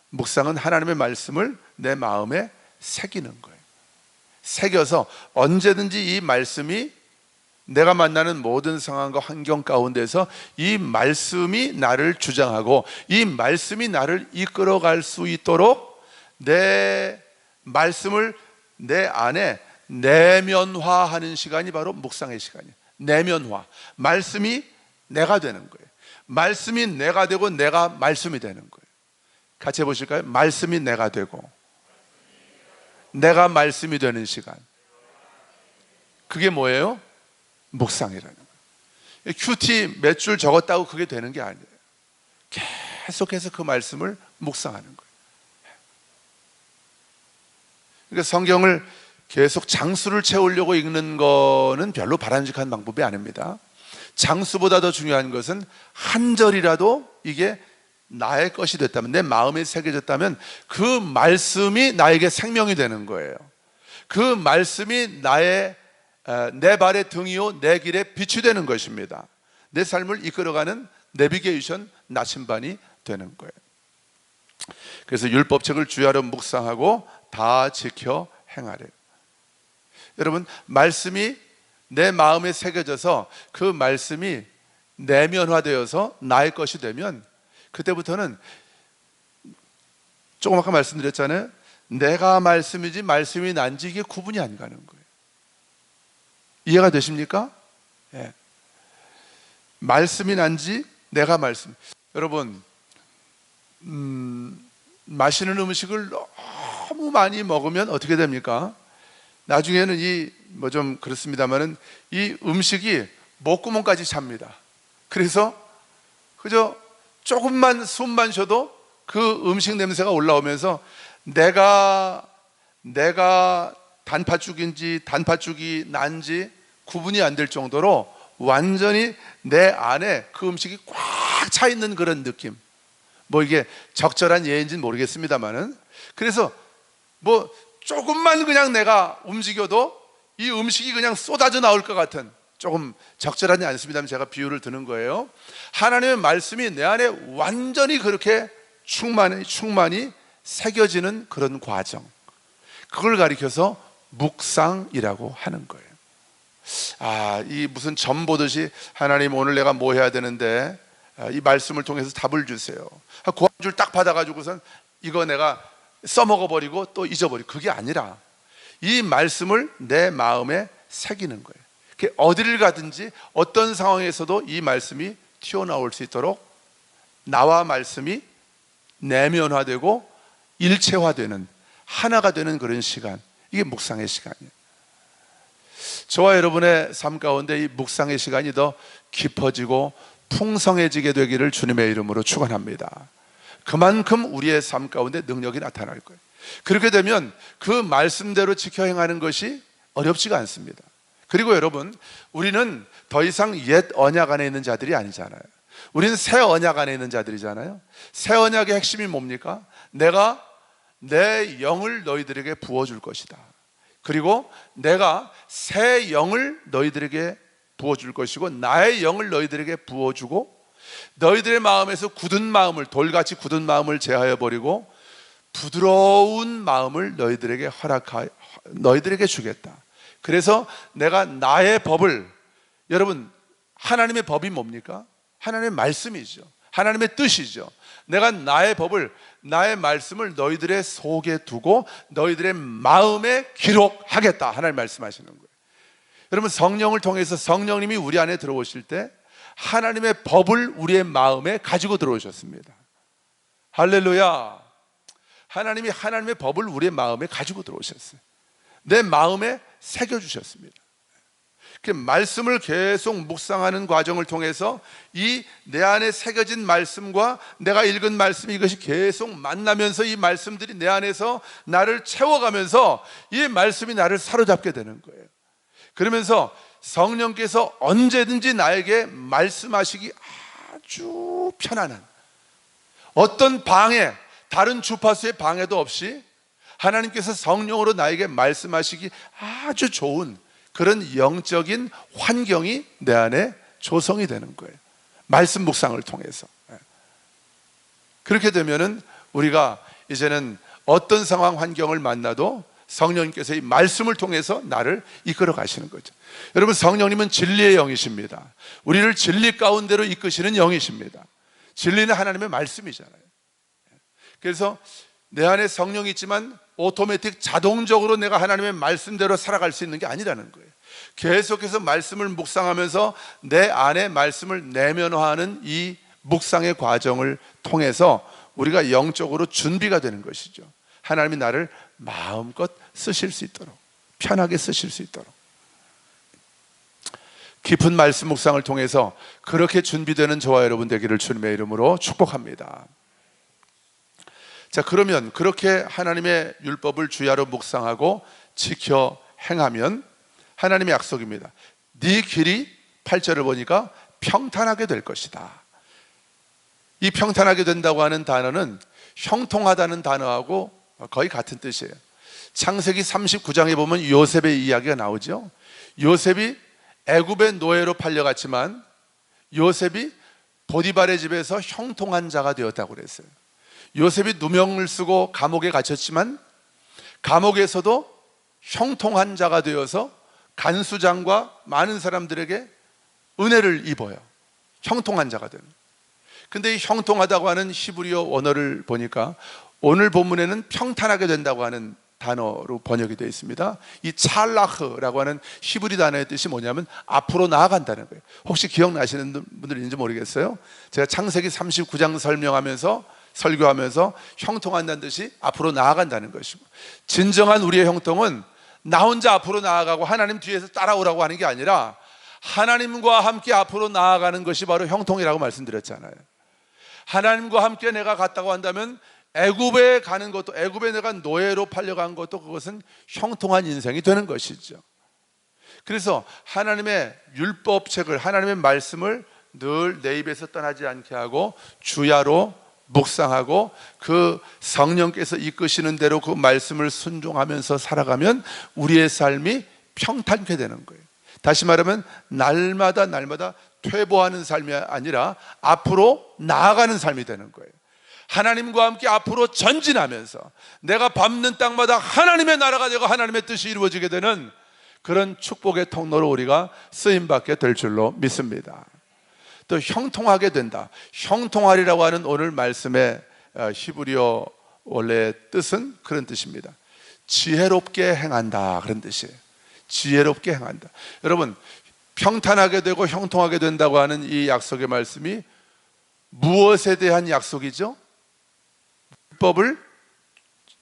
묵상은 하나님의 말씀을 내 마음에 새기는 거예요. 새겨서 언제든지 이 말씀이 내가 만나는 모든 상황과 환경 가운데서 이 말씀이 나를 주장하고 이 말씀이 나를 이끌어갈 수 있도록 내 말씀을 내 안에 내면화하는 시간이 바로 묵상의 시간이에요. 내면화. 말씀이 내가 되는 거예요. 말씀이 내가 되고 내가 말씀이 되는 거예요. 같이 해보실까요? 말씀이 내가 되고 내가 말씀이 되는 시간. 그게 뭐예요? 묵상이라는 거예요. 큐티 몇 줄 적었다고 그게 되는 게 아니에요. 계속해서 그 말씀을 묵상하는 거예요. 그러니까 성경을 계속 장수를 채우려고 읽는 거는 별로 바람직한 방법이 아닙니다. 장수보다 더 중요한 것은 한 절이라도 이게 나의 것이 됐다면, 내 마음에 새겨졌다면 그 말씀이 나에게 생명이 되는 거예요. 그 말씀이 내 발의 등이요 내 길의 빛이 되는 것입니다. 내 삶을 이끌어가는 내비게이션 나침반이 되는 거예요. 그래서 율법책을 주야로 묵상하고 다 지켜 행하래요. 여러분, 말씀이 내 마음에 새겨져서 그 말씀이 내면화되어서 나의 것이 되면 그때부터는 조금 아까 말씀드렸잖아요. 내가 말씀이지 말씀이 난지 이게 구분이 안 가는 거예요. 이해가 되십니까? 예. 말씀이 난지 내가 말씀. 여러분, 맛있는 음식을 너무 많이 먹으면 어떻게 됩니까? 나중에는 뭐 좀 그렇습니다만은 이 음식이 목구멍까지 찹니다. 그래서 그저 조금만 숨만 쉬어도 그 음식 냄새가 올라오면서 내가 단팥죽인지 단팥죽이 난지 구분이 안 될 정도로 완전히 내 안에 그 음식이 꽉 차 있는 그런 느낌. 뭐 이게 적절한 예인지는 모르겠습니다만은 그래서 뭐 조금만 그냥 내가 움직여도 이 음식이 그냥 쏟아져 나올 것 같은, 조금 적절하지 않습니다만 제가 비유를 드는 거예요. 하나님의 말씀이 내 안에 완전히 그렇게 충만히 새겨지는 그런 과정, 그걸 가리켜서 묵상이라고 하는 거예요. 이 무슨 점 보듯이 하나님 오늘 내가 뭐 해야 되는데 이 말씀을 통해서 답을 주세요. 그 한 줄 딱 받아가지고선 이거 내가 써먹어버리고 또 잊어버리고, 그게 아니라 이 말씀을 내 마음에 새기는 거예요. 어디를 가든지 어떤 상황에서도 이 말씀이 튀어나올 수 있도록 나와 말씀이 내면화되고 일체화되는, 하나가 되는 그런 시간, 이게 묵상의 시간이에요. 저와 여러분의 삶 가운데 이 묵상의 시간이 더 깊어지고 풍성해지게 되기를 주님의 이름으로 축원합니다. 그만큼 우리의 삶 가운데 능력이 나타날 거예요. 그렇게 되면 그 말씀대로 지켜 행하는 것이 어렵지가 않습니다. 그리고 여러분, 우리는 더 이상 옛 언약 안에 있는 자들이 아니잖아요. 우리는 새 언약 안에 있는 자들이잖아요. 새 언약의 핵심이 뭡니까? 내가 내 영을 너희들에게 부어줄 것이다. 그리고 내가 새 영을 너희들에게 부어줄 것이고 나의 영을 너희들에게 부어주고 너희들의 마음에서 굳은 마음을, 돌같이 굳은 마음을 제하여 버리고 부드러운 마음을 너희들에게 주겠다. 그래서 내가 나의 법을, 여러분 하나님의 법이 뭡니까? 하나님의 말씀이죠. 하나님의 뜻이죠. 내가 나의 법을, 나의 말씀을 너희들의 속에 두고 너희들의 마음에 기록하겠다. 하나님 말씀하시는 거예요. 여러분, 성령을 통해서 성령님이 우리 안에 들어오실 때 하나님의 법을 우리의 마음에 가지고 들어오셨습니다. 할렐루야. 하나님이 하나님의 법을 우리의 마음에 가지고 들어오셨어요. 내 마음에 새겨주셨습니다. 말씀을 계속 묵상하는 과정을 통해서 이 내 안에 새겨진 말씀과 내가 읽은 말씀, 이것이 계속 만나면서 이 말씀들이 내 안에서 나를 채워가면서 이 말씀이 나를 사로잡게 되는 거예요. 그러면서 성령께서 언제든지 나에게 말씀하시기 아주 편안한, 어떤 방해, 다른 주파수의 방해도 없이 하나님께서 성령으로 나에게 말씀하시기 아주 좋은 그런 영적인 환경이 내 안에 조성이 되는 거예요. 말씀 묵상을 통해서. 그렇게 되면은 우리가 이제는 어떤 상황 환경을 만나도 성령님께서 이 말씀을 통해서 나를 이끌어 가시는 거죠. 여러분, 성령님은 진리의 영이십니다. 우리를 진리 가운데로 이끄시는 영이십니다. 진리는 하나님의 말씀이잖아요. 그래서 내 안에 성령이 있지만 오토매틱 자동적으로 내가 하나님의 말씀대로 살아갈 수 있는 게 아니라는 거예요. 계속해서 말씀을 묵상하면서 내 안에 말씀을 내면화하는 이 묵상의 과정을 통해서 우리가 영적으로 준비가 되는 것이죠. 하나님이 나를 마음껏 쓰실 수 있도록, 편하게 쓰실 수 있도록. 깊은 말씀 묵상을 통해서 그렇게 준비되는 저와 여러분 되기를 주님의 이름으로 축복합니다. 자, 그러면 그렇게 하나님의 율법을 주야로 묵상하고 지켜 행하면 하나님의 약속입니다. 네 길이 8절을 보니까 평탄하게 될 것이다. 이 평탄하게 된다고 하는 단어는 형통하다는 단어하고 거의 같은 뜻이에요. 창세기 39장에 보면 요셉의 이야기가 나오죠. 요셉이 애굽의 노예로 팔려갔지만 요셉이 보디발의 집에서 형통한 자가 되었다고 그랬어요. 요셉이 누명을 쓰고 감옥에 갇혔지만 감옥에서도 형통한 자가 되어서 간수장과 많은 사람들에게 은혜를 입어요. 형통한 자가 되는. 근데 이 형통하다고 하는 히브리어 원어를 보니까 오늘 본문에는 평탄하게 된다고 하는 단어로 번역이 되어 있습니다. 이 찰라흐라고 하는 히브리 단어의 뜻이 뭐냐면 앞으로 나아간다는 거예요. 혹시 기억나시는 분들 있는지 모르겠어요. 제가 창세기 39장 설교하면서 형통한다는 뜻이 앞으로 나아간다는 것이고, 진정한 우리의 형통은 나 혼자 앞으로 나아가고 하나님 뒤에서 따라오라고 하는 게 아니라 하나님과 함께 앞으로 나아가는 것이 바로 형통이라고 말씀드렸잖아요. 하나님과 함께 내가 갔다고 한다면 애굽에 가는 것도, 애굽에 내가 노예로 팔려간 것도 그것은 형통한 인생이 되는 것이죠. 그래서 하나님의 율법책을, 하나님의 말씀을 늘 내 입에서 떠나지 않게 하고 주야로 묵상하고 그 성령께서 이끄시는 대로 그 말씀을 순종하면서 살아가면 우리의 삶이 평탄케 되는 거예요. 다시 말하면 날마다 퇴보하는 삶이 아니라 앞으로 나아가는 삶이 되는 거예요. 하나님과 함께 앞으로 전진하면서 내가 밟는 땅마다 하나님의 나라가 되고 하나님의 뜻이 이루어지게 되는 그런 축복의 통로로 우리가 쓰임받게 될 줄로 믿습니다. 또 형통하게 된다. 형통하리라고 하는 오늘 말씀의 히브리어 원래 뜻은 그런 뜻입니다. 지혜롭게 행한다, 그런 뜻이에요. 지혜롭게 행한다. 여러분, 평탄하게 되고 형통하게 된다고 하는 이 약속의 말씀이 무엇에 대한 약속이죠? 율법을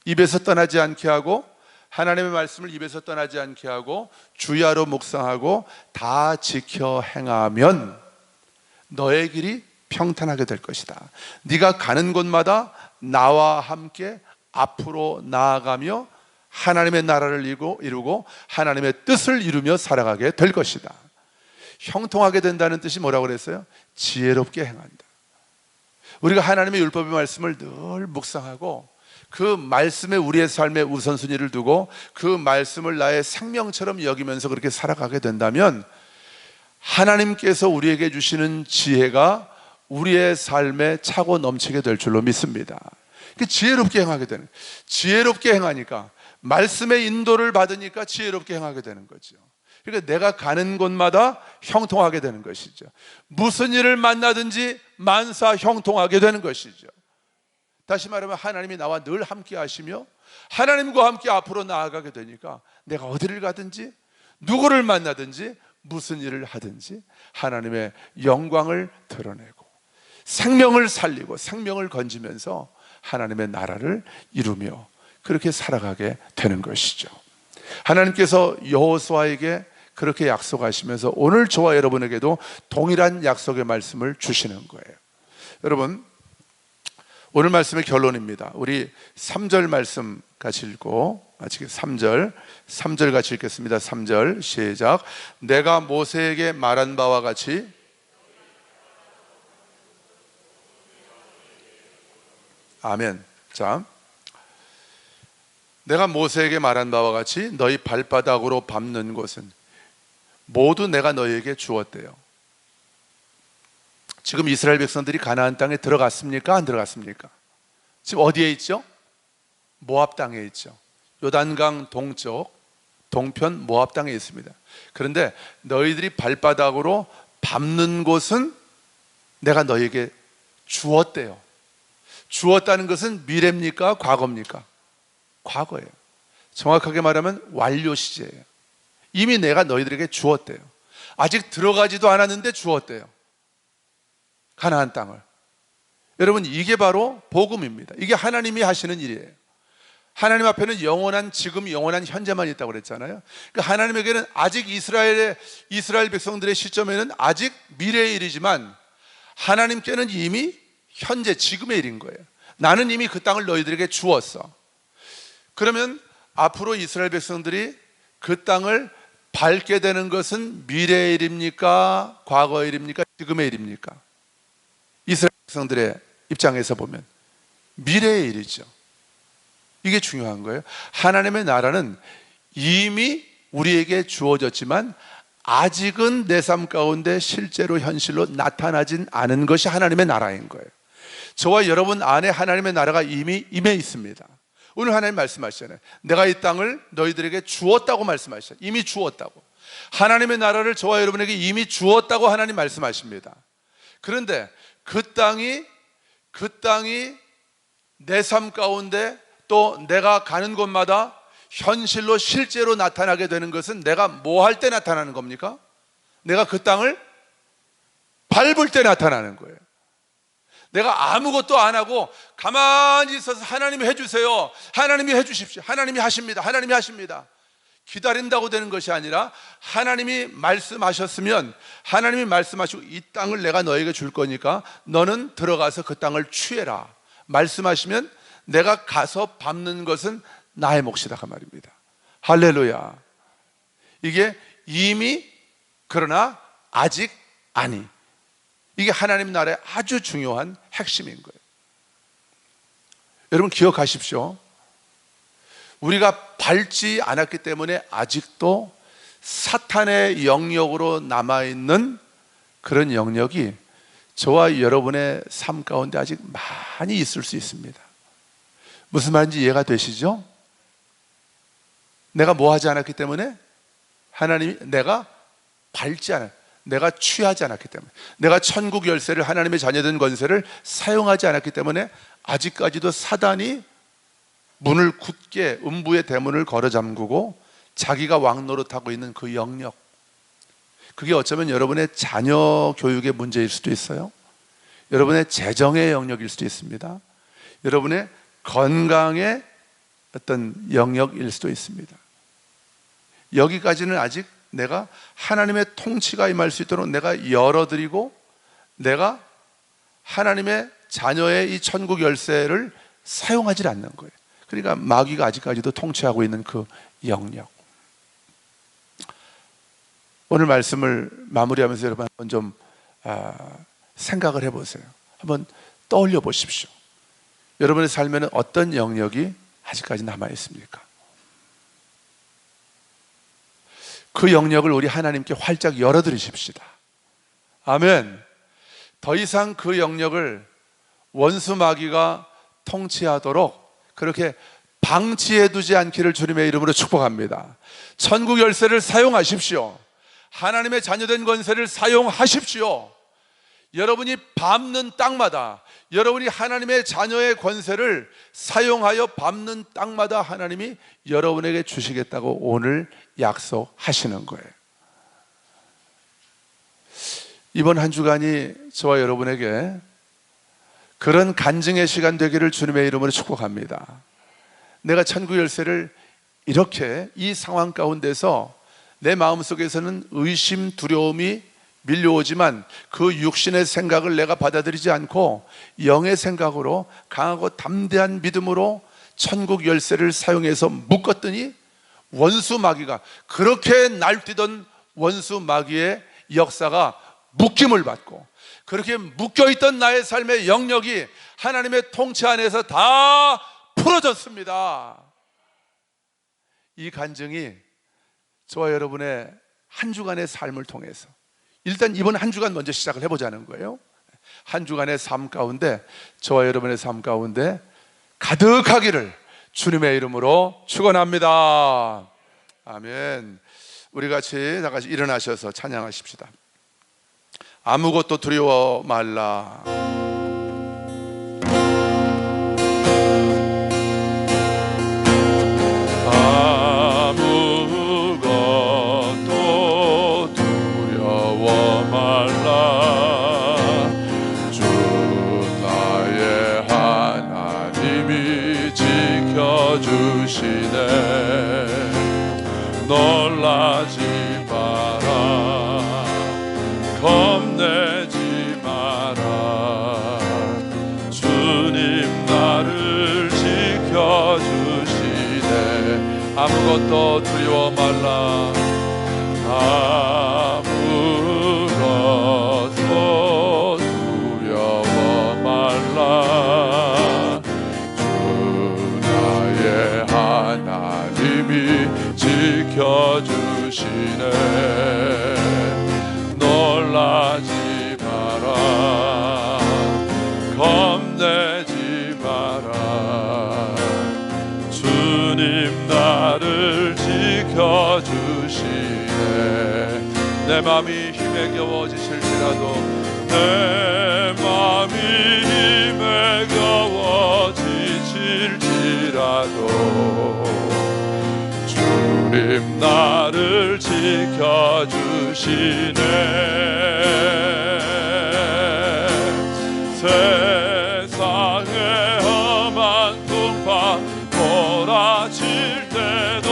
입에서 떠나지 않게 하고 하나님의 말씀을 입에서 떠나지 않게 하고 주야로 묵상하고 다 지켜 행하면 너의 길이 평탄하게 될 것이다. 네가 가는 곳마다 나와 함께 앞으로 나아가며 하나님의 나라를 이루고 하나님의 뜻을 이루며 살아가게 될 것이다. 형통하게 된다는 뜻이 뭐라고 그랬어요? 지혜롭게 행한다. 우리가 하나님의 율법의 말씀을 늘 묵상하고 그 말씀에 우리의 삶의 우선순위를 두고 그 말씀을 나의 생명처럼 여기면서 그렇게 살아가게 된다면 하나님께서 우리에게 주시는 지혜가 우리의 삶에 차고 넘치게 될 줄로 믿습니다. 지혜롭게 행하게 되는, 지혜롭게 행하니까 말씀의 인도를 받으니까 지혜롭게 행하게 되는 거죠. 그러니까 내가 가는 곳마다 형통하게 되는 것이죠. 무슨 일을 만나든지 만사 형통하게 되는 것이죠. 다시 말하면 하나님이 나와 늘 함께 하시며 하나님과 함께 앞으로 나아가게 되니까 내가 어디를 가든지 누구를 만나든지 무슨 일을 하든지 하나님의 영광을 드러내고 생명을 살리고 생명을 건지면서 하나님의 나라를 이루며 그렇게 살아가게 되는 것이죠. 하나님께서 여호수아에게 그렇게 약속하시면서 오늘 저와 여러분에게도 동일한 약속의 말씀을 주시는 거예요. 여러분, 오늘 말씀의 결론입니다. 우리 3절 말씀 같이 읽고 3절 같이 읽겠습니다. 3절 시작. 내가 모세에게 말한 바와 같이 아멘. 자, 내가 모세에게 말한 바와 같이 너희 발바닥으로 밟는 곳은 모두 내가 너희에게 주었대요. 지금 이스라엘 백성들이 가나안 땅에 들어갔습니까? 안 들어갔습니까? 지금 어디에 있죠? 모압 땅에 있죠. 요단강 동쪽 동편 모압 땅에 있습니다. 그런데 너희들이 발바닥으로 밟는 곳은 내가 너희에게 주었대요. 주었다는 것은 미래입니까? 과거입니까? 과거예요. 정확하게 말하면 완료 시제예요. 이미 내가 너희들에게 주었대요. 아직 들어가지도 않았는데 주었대요. 가나안 땅을. 여러분, 이게 바로 복음입니다. 이게 하나님이 하시는 일이에요. 하나님 앞에는 영원한 지금, 영원한 현재만 있다고 그랬잖아요. 그러니까 하나님에게는 아직 이스라엘 백성들의 시점에는 아직 미래의 일이지만 하나님께는 이미 현재, 지금의 일인 거예요. 나는 이미 그 땅을 너희들에게 주었어. 그러면 앞으로 이스라엘 백성들이 그 땅을 밟게 되는 것은 미래의 일입니까? 과거의 일입니까? 지금의 일입니까? 이스라엘 백성들의 입장에서 보면 미래의 일이죠. 이게 중요한 거예요. 하나님의 나라는 이미 우리에게 주어졌지만 아직은 내 삶 가운데 실제로 현실로 나타나진 않은 것이 하나님의 나라인 거예요. 저와 여러분 안에 하나님의 나라가 이미 임해 있습니다. 오늘 하나님 말씀하시잖아요. 내가 이 땅을 너희들에게 주었다고 말씀하시잖아요. 이미 주었다고. 하나님의 나라를 저와 여러분에게 이미 주었다고 하나님 말씀하십니다. 그런데 그 땅이 내 삶 가운데 또 내가 가는 곳마다 현실로 실제로 나타나게 되는 것은 내가 뭐 할 때 나타나는 겁니까? 내가 그 땅을 밟을 때 나타나는 거예요. 내가 아무것도 안 하고 가만히 있어서 하나님이 해주세요, 하나님이 해주십시오, 하나님이 하십니다, 하나님이 하십니다 기다린다고 되는 것이 아니라 하나님이 말씀하셨으면 하나님이 말씀하시고 이 땅을 내가 너에게 줄 거니까 너는 들어가서 그 땅을 취해라 말씀하시면 내가 가서 밟는 것은 나의 몫이다 그 말입니다. 할렐루야. 이게 이미 그러나 아직 아니, 이게 하나님 나라의 아주 중요한 핵심인 거예요. 여러분 기억하십시오. 우리가 밟지 않았기 때문에 아직도 사탄의 영역으로 남아있는 그런 영역이 저와 여러분의 삶 가운데 아직 많이 있을 수 있습니다. 무슨 말인지 이해가 되시죠? 내가 뭐 하지 않았기 때문에 하나님이 내가 밟지 않았, 내가 취하지 않았기 때문에, 내가 천국 열쇠를 하나님의 자녀된 권세를 사용하지 않았기 때문에 아직까지도 사단이 문을 굳게 음부의 대문을 걸어 잠그고 자기가 왕노릇하고 있는 그 영역, 그게 어쩌면 여러분의 자녀 교육의 문제일 수도 있어요. 여러분의 재정의 영역일 수도 있습니다. 여러분의 건강의 어떤 영역일 수도 있습니다. 여기까지는 아직 내가 하나님의 통치가 임할 수 있도록 내가 열어드리고 내가 하나님의 자녀의 이 천국 열쇠를 사용하지 않는 거예요. 그러니까 마귀가 아직까지도 통치하고 있는 그 영역. 오늘 말씀을 마무리하면서 여러분 한번 좀 생각을 해보세요. 한번 떠올려 보십시오. 여러분의 삶에는 어떤 영역이 아직까지 남아있습니까? 그 영역을 우리 하나님께 활짝 열어드리십시다. 아멘. 더 이상 그 영역을 원수 마귀가 통치하도록 그렇게 방치해두지 않기를 주님의 이름으로 축복합니다. 천국 열쇠를 사용하십시오. 하나님의 자녀된 권세를 사용하십시오. 여러분이 밟는 땅마다, 여러분이 하나님의 자녀의 권세를 사용하여 밟는 땅마다 하나님이 여러분에게 주시겠다고 오늘 약속하시는 거예요. 이번 한 주간이 저와 여러분에게 그런 간증의 시간 되기를 주님의 이름으로 축복합니다. 내가 천국 열쇠를 이렇게 이 상황 가운데서 내 마음속에서는 의심, 두려움이 밀려오지만 그 육신의 생각을 내가 받아들이지 않고 영의 생각으로 강하고 담대한 믿음으로 천국 열쇠를 사용해서 묶었더니 원수 마귀가, 그렇게 날뛰던 원수 마귀의 역사가 묶임을 받고, 그렇게 묶여있던 나의 삶의 영역이 하나님의 통치 안에서 다 풀어졌습니다. 이 간증이 저와 여러분의 한 주간의 삶을 통해서, 일단 이번 한 주간 먼저 시작을 해보자는 거예요. 한 주간의 삶 가운데, 저와 여러분의 삶 가운데 가득하기를 주님의 이름으로 축원합니다. 아멘. 우리 같이 다 같이 일어나셔서 찬양하십시다. 아무것도 두려워 말라. 아무것도 두려워 말라. 주 나의 하나님이 지켜주시네. 놀라지 마라. 겁내지 마라. 주님 나를 지켜주시네. 아무것도 두려워 말라. 아무것도 두려워 말라. 주 나의 하나님이 지켜주시네. 놀라지 마라. 겁내지 마라. 주님 나를 지켜주시네. 내 맘이 힘에 겨워지실지라도, 내 맘이 힘에 겨워지실지라도 주님 나를 지켜주시네. 세상의 험한 풍파 몰아칠 때도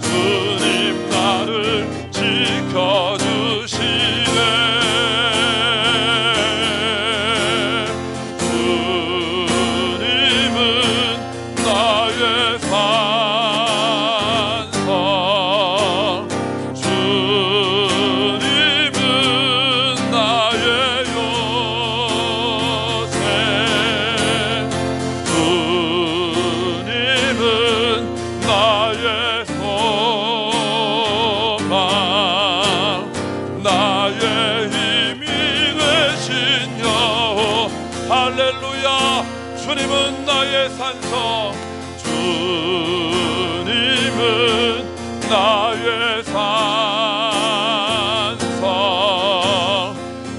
주님 나를 지켜주시네. 주님은 나의 산성, 주님은 나의 요새, 주님은 나의 소망, 나의 힘이 되신 여호와. 할렐루야. 주님은 나의 산성, 주님은 나의 산성,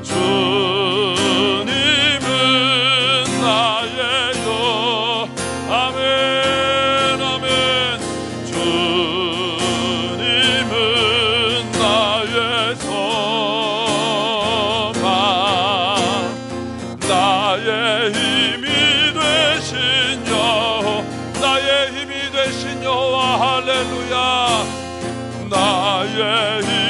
주님은 나의 요. 아멘 아멘. 주님은 나의 소망, 나의 힘이 되신 여호와. 나의 힘이 되신 여호와. 할렐루야. 나의 힘